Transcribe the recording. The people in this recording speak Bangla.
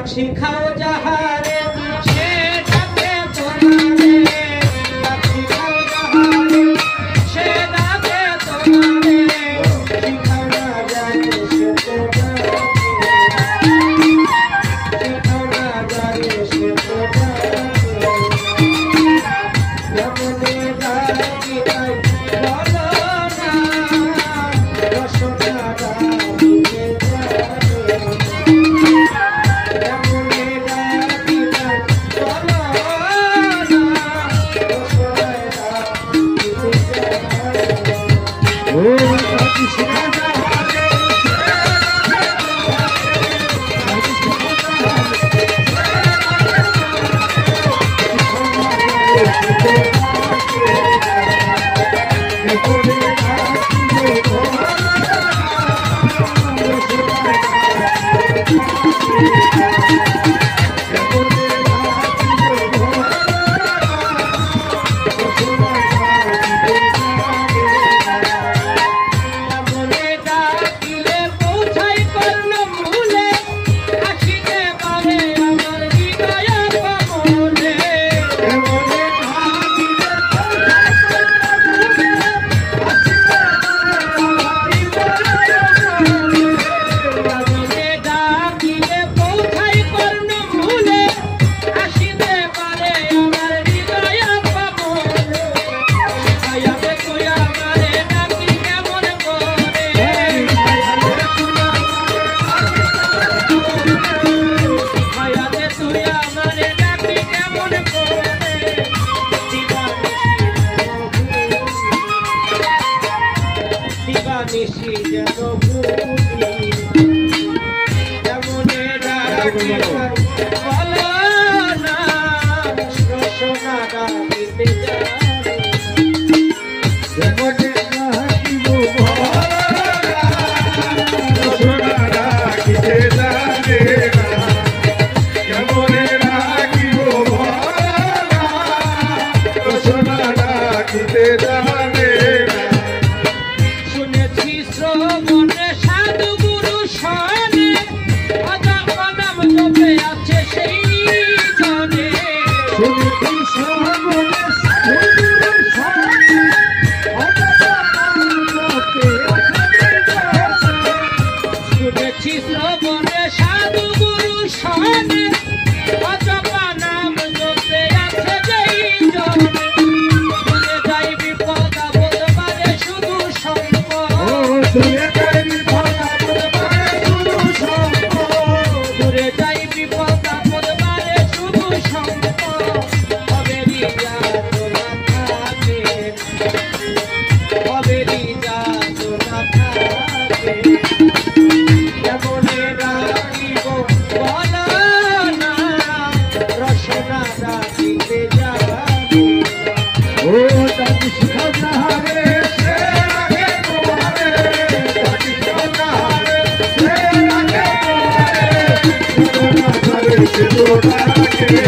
ডাক শিখাও যাহারে সে ডাকে তোমারে ডাক শিখাও যাহারে সে ডাকে তোমারে শিখাও না জানে সে তো ডাকে শিখাও না জানে সে তো ডাকে যেমনে ডাকি তাই বলো না রসনা ডাকিতে যাবে যেমনে ডাকি তাই বলো না রসনা ডাকিতে যাবে ও ডাকি শিখা যাবে নিশি যেন ভুলি যেমনে ডাকি বলো না রসনা ডাকিতে যাবে যেমনে ডাকিব রসনা ডাকিতে যাবে যেমনে ডাকিব রসনা ডাকিতে যাবে শ্রবণে সাধু গুরু শনে অজাপা নাম জপে আছে সেই জনে শুনেছি শ্রবণে সাধু গুরু শনে অজাপা নাম জপে শুনেছি শ্রবণে সাধু গুরু শনে অজাপা নাম জপে আছে সেই জনে শুনে যাই বিপদ আপদ বারে শুধু সম্পদ দূরে যাই বিপদ আপদ বারে শুধু সম্পদ হবেরি যাতনা থাকে হবেরি যাতনা থাকে যেমনে ডাকিব বলো না রসনা ডাকিতে যাবে ও ডাকি শিখাও যাহারে সে ডাকে তোমারে ডাকি শিখাও যাহারে সে ডাকে তোমারে রসনা ডাকে সে তো ডাকে